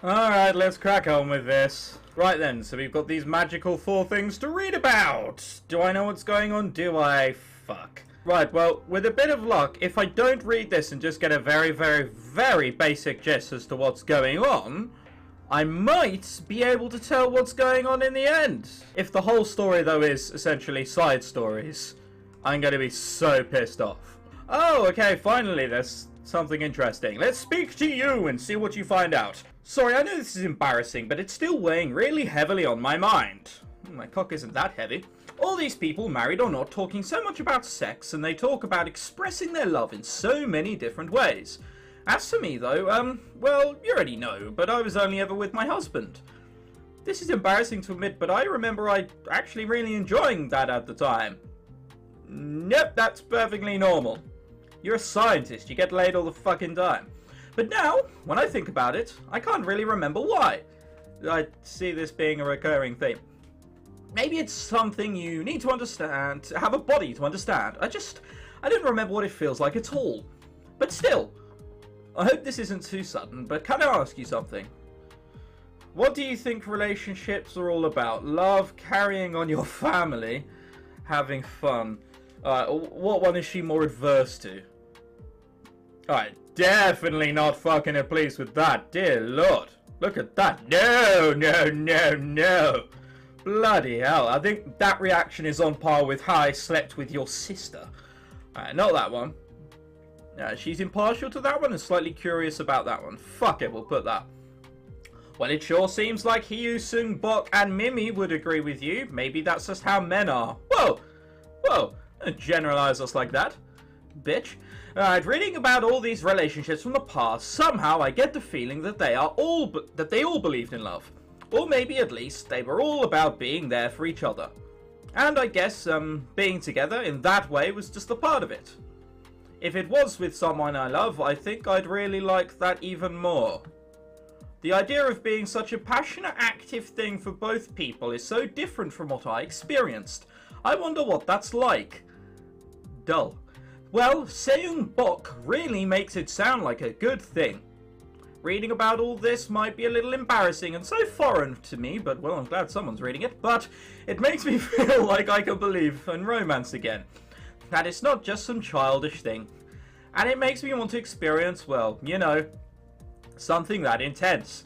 Alright, let's crack on with this. Right then, so we've got these magical 4 things to read about. Do I know what's going on? Do I? Fuck. Right, well, with a bit of luck, if I don't read this and just get a very, very, very basic gist as to what's going on, I might be able to tell what's going on in the end. If the whole story, though, is essentially side stories, I'm going to be so pissed off. Oh, okay, finally, there's something interesting. Let's speak to you and see what you find out. Sorry, I know this is embarrassing, but it's still weighing really heavily on my mind. My cock isn't that heavy. All these people, married or not, talking so much about sex, and they talk about expressing their love in so many different ways. As for me, though, well, you already know, but I was only ever with my husband. This is embarrassing to admit, but I remember I actually really enjoying that at the time. Nope, that's perfectly normal. You're a scientist, you get laid all the fucking time. But now, when I think about it, I can't really remember why. I see this being a recurring theme. Maybe it's something you need to understand, to have a body to understand. I don't remember what it feels like at all. But still, I hope this isn't too sudden, but can I ask you something? What do you think relationships are all about? Love, carrying on your family, having fun. What one is she more adverse to? Alright, definitely not fucking pleased with that. Dear Lord. Look at that. No, no, no, no. Bloody hell. I think that reaction is on par with how I slept with your sister. Alright, not that one. She's impartial to that one and slightly curious about that one. Fuck it, we'll put that. Well, it sure seems like Hyusung, Bok, and Mimi would agree with you. Maybe that's just how men are. Whoa! Whoa! Don't generalize us like that, bitch. Alright, reading about all these relationships from the past, somehow I get the feeling that they all believed in love. Or maybe at least they were all about being there for each other. And I guess being together in that way was just a part of it. If it was with someone I love, I think I'd really like that even more. The idea of being such a passionate, active thing for both people is so different from what I experienced. I wonder what that's like. Dull. Well, Seung Bok really makes it sound like a good thing. Reading about all this might be a little embarrassing and so foreign to me, but well, I'm glad someone's reading it. But it makes me feel like I can believe in romance again. That it's not just some childish thing. And it makes me want to experience, well, you know, something that intense.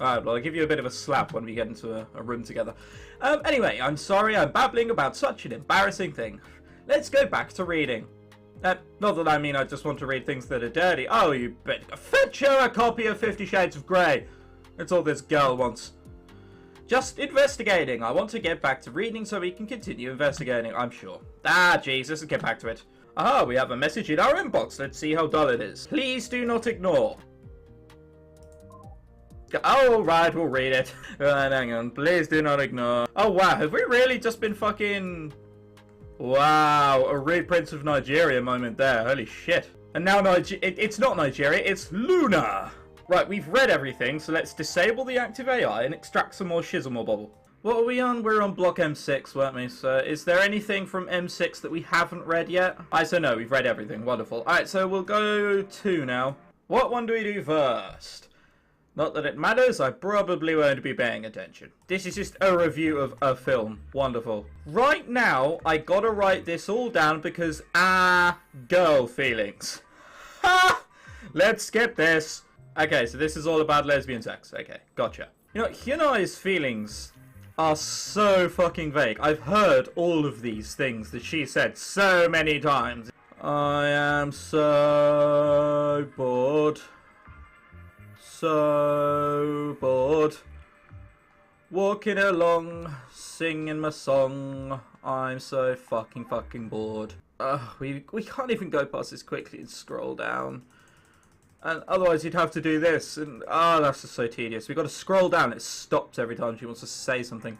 Alright, well, I'll give you a bit of a slap when we get into a room together. Anyway, I'm sorry I'm babbling about such an embarrassing thing. Let's go back to reading. Not that I mean I just want to read things that are dirty. Oh, you bet. Fetch her a copy of 50 Shades of Grey. That's all this girl wants. Just investigating. I want to get back to reading so we can continue investigating, I'm sure. Ah, Jesus, let's get back to it. Ah, we have a message in our inbox. Let's see how dull it is. Please do not ignore. Oh, right, we'll read it. Right, hang on. Please do not ignore. Oh, wow. Have we really just been fucking... Wow, a real Prince of Nigeria moment there. Holy shit. And now it's not Nigeria, it's Luna. Right, we've read everything, so let's disable the active AI and extract some more shizzle bubble. What are we on? We're on block M6, weren't we? So is there anything from M6 that we haven't read yet? So no, we've read everything. Wonderful. Alright, so we'll go to now. What one do we do first? Not that it matters, I probably won't be paying attention. This is just a review of a film. Wonderful. Right now, I gotta write this all down because, girl feelings. Ha! Let's get this. Okay, so this is all about lesbian sex. Okay, gotcha. You know, Hyunai's feelings are so fucking vague. I've heard all of these things that she said so many times. I am so bored. So bored. Walking along, singing my song. I'm so fucking bored. We can't even go past this quickly and scroll down. And otherwise you'd have to do this. And that's just so tedious. We've got to scroll down. It stops every time she wants to say something.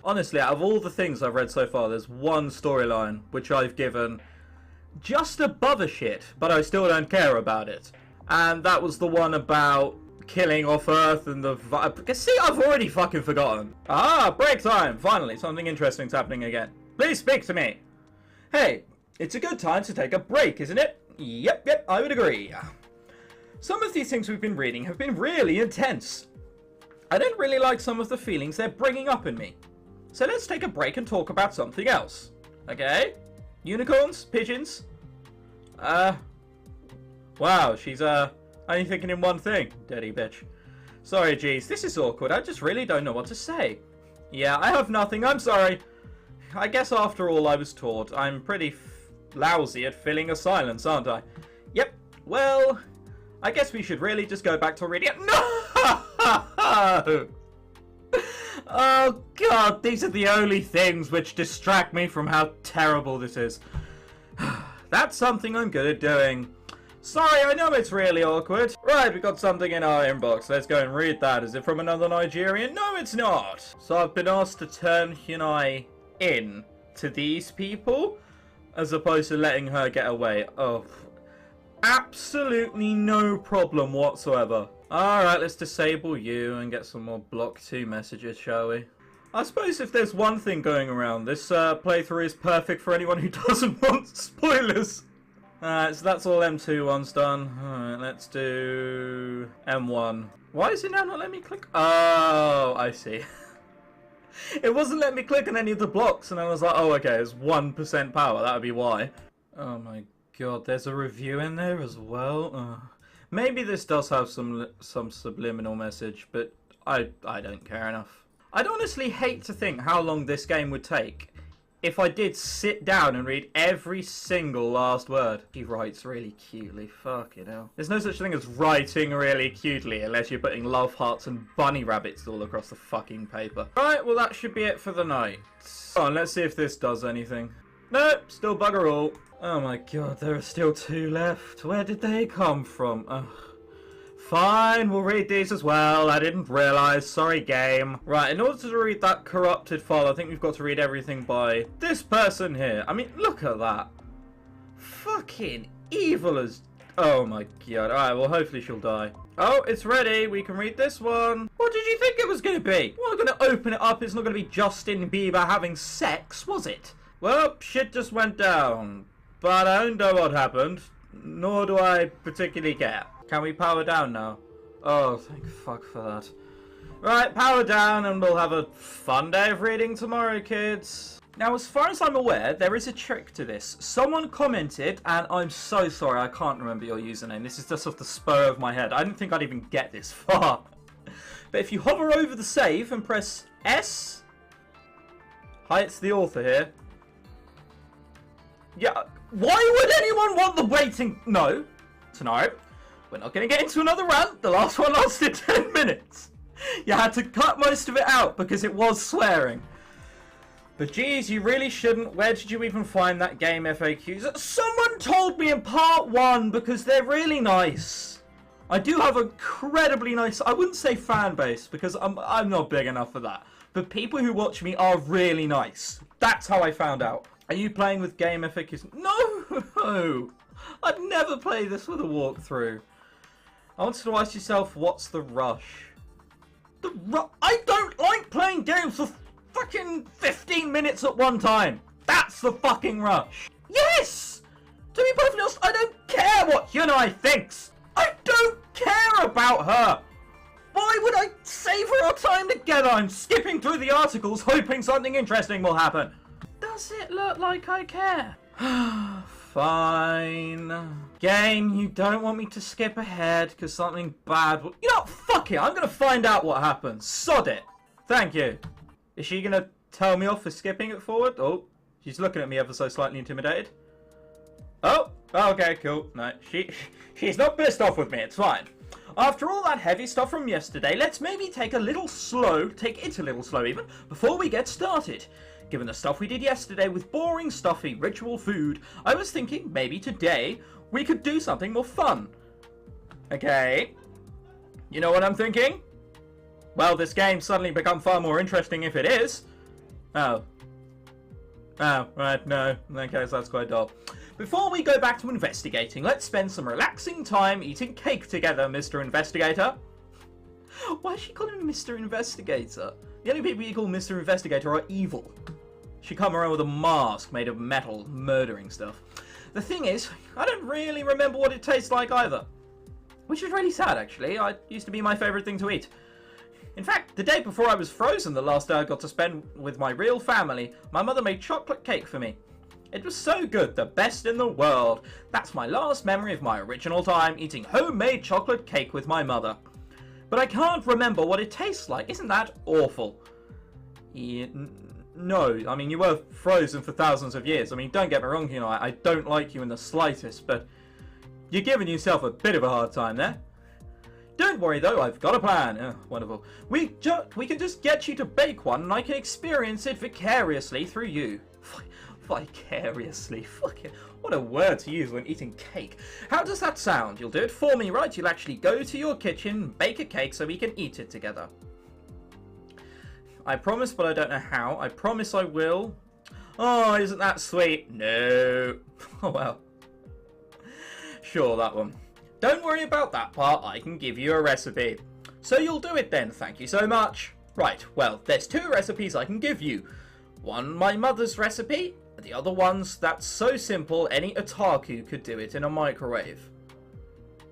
Honestly, out of all the things I've read so far, there's one storyline which I've given just above a shit, but I still don't care about it. And that was the one about killing off Earth and the... See, I've already fucking forgotten. Break time! Finally, something interesting's happening again. Please speak to me. Hey, it's a good time to take a break, isn't it? Yep, I would agree. Some of these things we've been reading have been really intense. I don't really like some of the feelings they're bringing up in me. So let's take a break and talk about something else. Okay? Unicorns? Pigeons? Wow, she's, only thinking in one thing. Dirty bitch. Sorry, geez, this is awkward. I just really don't know what to say. Yeah, I have nothing. I'm sorry. I guess after all I was taught, I'm pretty lousy at filling a silence, aren't I? Yep. Well, I guess we should really just go back to reading it. No! Oh, God, these are the only things which distract me from how terrible this is. That's something I'm good at doing. Sorry, I know it's really awkward. Right, we got something in our inbox. Let's go and read that. Is it from another Nigerian? No, it's not. So I've been asked to turn Hyunai in to these people, as opposed to letting her get away. Oh, absolutely no problem whatsoever. Alright, let's disable you and get some more block 2 messages, shall we? I suppose if there's one thing going around, this playthrough is perfect for anyone who doesn't want spoilers. Alright, so that's all M2 ones done. Alright, let's do M1. Why is it now not letting me click? Oh, I see. It wasn't letting me click on any of the blocks, and I was like, oh, okay, it's 1% power, that would be why. Oh my god, there's a review in there as well. Maybe this does have some subliminal message, but I don't care enough. I'd honestly hate to think how long this game would take if I did sit down and read every single last word. He writes really cutely, fucking hell. There's no such thing as writing really cutely unless you're putting love hearts and bunny rabbits all across the fucking paper. Right, well that should be it for the night. Come on, let's see if this does anything. Nope, still bugger all. Oh my god, there are still 2 left. Where did they come from? Ugh. Fine, we'll read these as well. I didn't realise. Sorry, game. Right, in order to read that corrupted file, I think we've got to read everything by this person here. I mean, look at that. Fucking evil as... Oh my god. Alright, well, hopefully she'll die. Oh, it's ready. We can read this one. What did you think it was going to be? Well, I'm going to open it up. It's not going to be Justin Bieber having sex, was it? Well, shit just went down. But I don't know what happened. Nor do I particularly care. Can we power down now? Oh, thank fuck for that. Right, power down and we'll have a fun day of reading tomorrow, kids. Now, as far as I'm aware, there is a trick to this. Someone commented, and I'm so sorry, I can't remember your username. This is just off the spur of my head. I didn't think I'd even get this far. But if you hover over the save and press S... Hi, it's the author here. Yeah, why would anyone want the waiting... No, Tenarium. We're not going to get into another rant. The last one lasted 10 minutes. You had to cut most of it out because it was swearing. But geez, you really shouldn't. Where did you even find that game FAQs? Someone told me in part 1 because they're really nice. I do have an incredibly nice, I wouldn't say fan base because I'm not big enough for that. But people who watch me are really nice. That's how I found out. Are you playing with game FAQs? No! I'd never play this with a walkthrough. I wanted to ask yourself, what's the rush? I don't like playing games for fucking 15 minutes at one time. That's the fucking rush. Yes! To be perfectly honest, I don't care what Hyunai thinks. I don't care about her. Why would I save her our time together? I'm skipping through the articles hoping something interesting will happen. Does it look like I care? Fine. Game, you don't want me to skip ahead because something bad will... You know what? Fuck it. I'm going to find out what happens. Sod it. Thank you. Is she going to tell me off for skipping it forward? Oh, she's looking at me ever so slightly intimidated. Oh, okay, cool. No, she's not pissed off with me. It's fine. After all that heavy stuff from yesterday, let's maybe take it a little slow even, before we get started. Given the stuff we did yesterday with boring, stuffy, ritual food, I was thinking maybe today we could do something more fun. Okay. You know what I'm thinking? Well, this game's suddenly become far more interesting if it is. Oh. Oh, right, no. Okay, so that's quite dull. Before we go back to investigating, let's spend some relaxing time eating cake together, Mr. Investigator. Why is she calling me Mr. Investigator? The only people you call Mr. Investigator are evil. She come around with a mask made of metal, murdering stuff. The thing is, I don't really remember what it tastes like either. Which is really sad, actually. It used to be my favourite thing to eat. In fact, the day before I was frozen, the last day I got to spend with my real family, my mother made chocolate cake for me. It was so good, the best in the world. That's my last memory of my original time eating homemade chocolate cake with my mother. But I can't remember what it tastes like. Isn't that awful? Yeah, no, I mean, you were frozen for thousands of years. I mean, don't get me wrong, you know, I don't like you in the slightest, but you're giving yourself a bit of a hard time there. Don't worry though, I've got a plan. Oh, wonderful. We can just get you to bake one and I can experience it vicariously through you. Vicariously? Fuck it. What a word to use when eating cake. How does that sound? You'll do it for me, right? You'll actually go to your kitchen, bake a cake so we can eat it together. I promise, but I don't know how. I promise I will. Oh, isn't that sweet? No. Oh, well. Sure, that one. Don't worry about that part. I can give you a recipe. So you'll do it then. Thank you so much. Right, well, there's 2 recipes I can give you. One, my mother's recipe. The other one's that's so simple any otaku could do it in a microwave.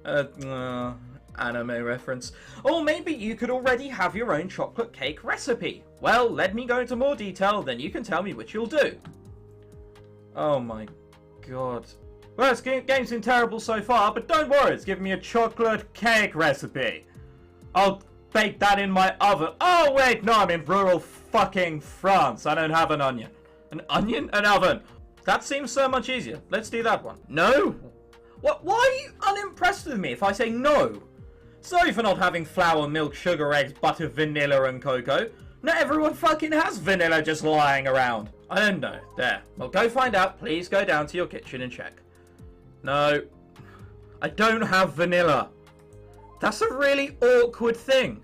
Anime reference. Or maybe you could already have your own chocolate cake recipe. Well, let me go into more detail, then you can tell me which you'll do. Oh my god. Well, this game's been terrible so far, but don't worry, it's giving me a chocolate cake recipe. I'll bake that in my oven. Oh wait, no, I'm in rural fucking France. I don't have an onion. An onion? An oven. That seems so much easier. Let's do that one. No? What? Why are you unimpressed with me if I say no? Sorry for not having flour, milk, sugar, eggs, butter, vanilla, and cocoa. Not everyone fucking has vanilla just lying around. I don't know. There. Well, go find out. Please go down to your kitchen and check. No. I don't have vanilla. That's a really awkward thing.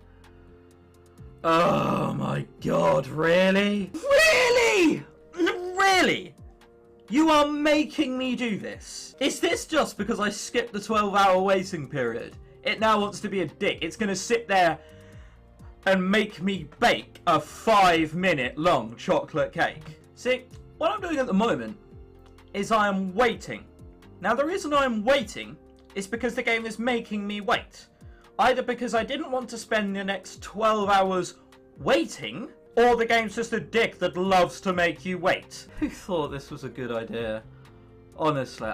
Oh my god, really? Really? Really? You are making me do this? Is this just because I skipped the 12-hour waiting period? It now wants to be a dick. It's going to sit there and make me bake a 5-minute long chocolate cake. See, what I'm doing at the moment is I am waiting. Now, the reason I'm waiting is because the game is making me wait. Either because I didn't want to spend the next 12 hours waiting, or the game's just a dick that loves to make you wait. Who thought this was a good idea? Honestly,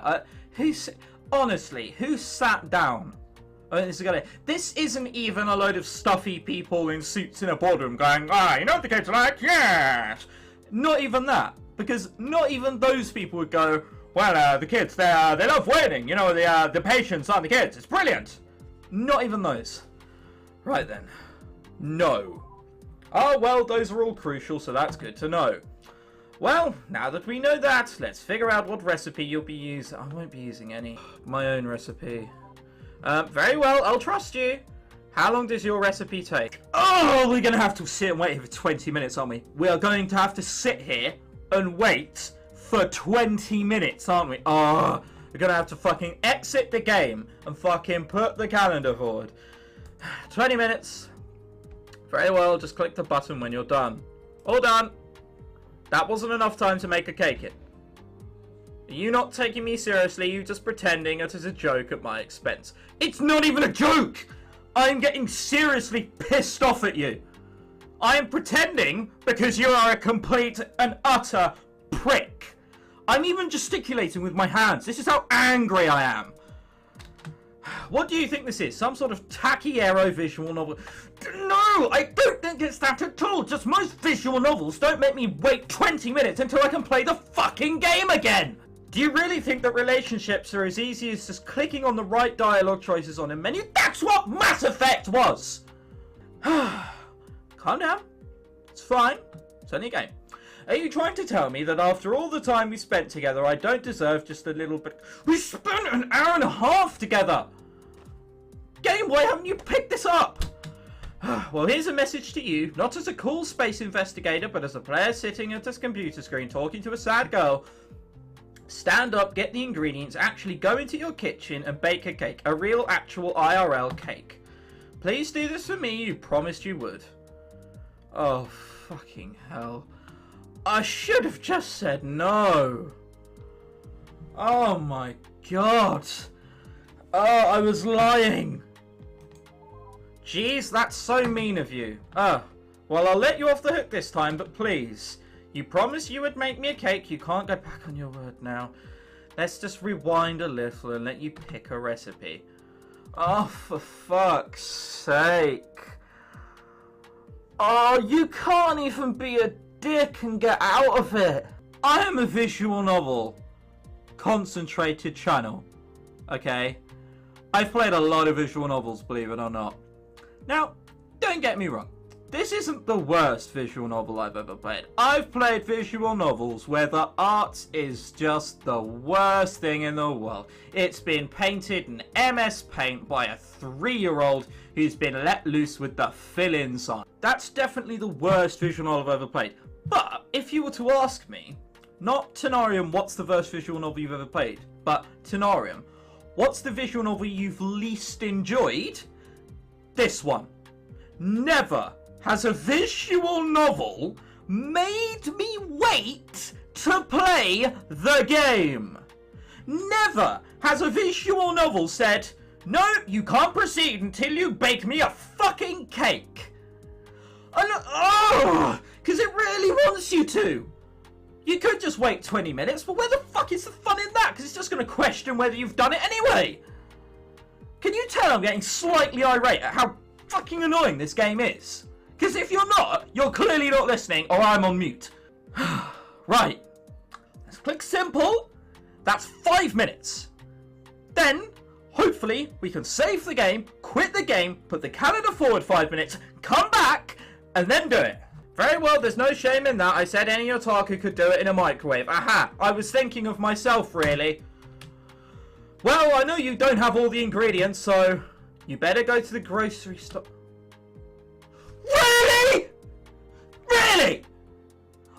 who sat down? I mean, this isn't even a load of stuffy people in suits in a boardroom going, you know what the kids are like? Yes! Not even that. Because not even those people would go, well, the kids, they love waiting. You know, the patients aren't the kids. It's brilliant. Not even those. Right then. No. Oh, well, those are all crucial, so that's good to know. Well, now that we know that, let's figure out what recipe you'll be using. I won't be using any. My own recipe. Very well, I'll trust you. How long does your recipe take? Oh, we're going to have to sit and wait here for 20 minutes, aren't we? We are going to have to sit here and wait for 20 minutes, aren't we? Oh, we're going to have to fucking exit the game and fucking put the calendar forward. 20 minutes. Very well, just click the button when you're done. All done. That wasn't enough time to make a cake in. Are you not taking me seriously? You just pretending it is a joke at my expense. It's not even a joke! I'm getting seriously pissed off at you. I am pretending because you are a complete and utter prick. I'm even gesticulating with my hands. This is how angry I am. What do you think this is? Some sort of tacky aero visual novel? No, I don't think it's that at all. Just most visual novels don't make me wait 20 minutes until I can play the fucking game again. Do you really think that relationships are as easy as just clicking on the right dialogue choices on a menu? That's what Mass Effect was! Calm down. It's fine. It's only a game. Are you trying to tell me that after all the time we spent together, I don't deserve just a little bit? We spent an hour and a half together! Game, why haven't you picked this up? Well, here's a message to you, not as a cool space investigator, but as a player sitting at his computer screen talking to a sad girl. Stand up, get the ingredients, actually go into your kitchen and bake a cake. A real, actual IRL cake. Please do this for me, you promised you would. Oh, fucking hell. I should have just said no. Oh my god. Oh, I was lying. Jeez, that's so mean of you. Oh, well, I'll let you off the hook this time, but please, you promised you would make me a cake. You can't go back on your word now. Let's just rewind a little and let you pick a recipe. Oh, for fuck's sake. Oh, you can't even be a dick and get out of it. I am a visual novel concentrated channel, okay? I've played a lot of visual novels, believe it or not. Now, don't get me wrong. This isn't the worst visual novel I've ever played. I've played visual novels where the art is just the worst thing in the world. It's been painted in MS Paint by a 3-year-old who's been let loose with the fill-ins on. That's definitely the worst visual novel I've ever played. But if you were to ask me, not ChrisTenarium, what's the worst visual novel you've ever played, but ChrisTenarium, what's the visual novel you've least enjoyed? This one. Never has a visual novel made me wait to play the game. Never has a visual novel said, no, you can't proceed until you bake me a fucking cake. And, because it really wants you to. You could just wait 20 minutes, but where the fuck is the fun in that? Because it's just going to question whether you've done it anyway. Can you tell I'm getting slightly irate at how fucking annoying this game is? Because if you're not, you're clearly not listening, or I'm on mute. Right. Let's click simple. That's 5 minutes. Then, hopefully, we can save the game, quit the game, put the calendar forward 5 minutes, come back, and then do it. Very well, there's no shame in that. I said any otaku could do it in a microwave. Aha, I was thinking of myself, really. Well, I know you don't have all the ingredients, so you better go to the grocery store. Really? Really?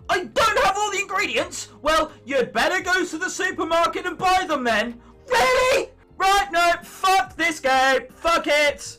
I don't have all the ingredients? Well, you'd better go to the supermarket and buy them then. Really? Right, no, fuck this game. Fuck it.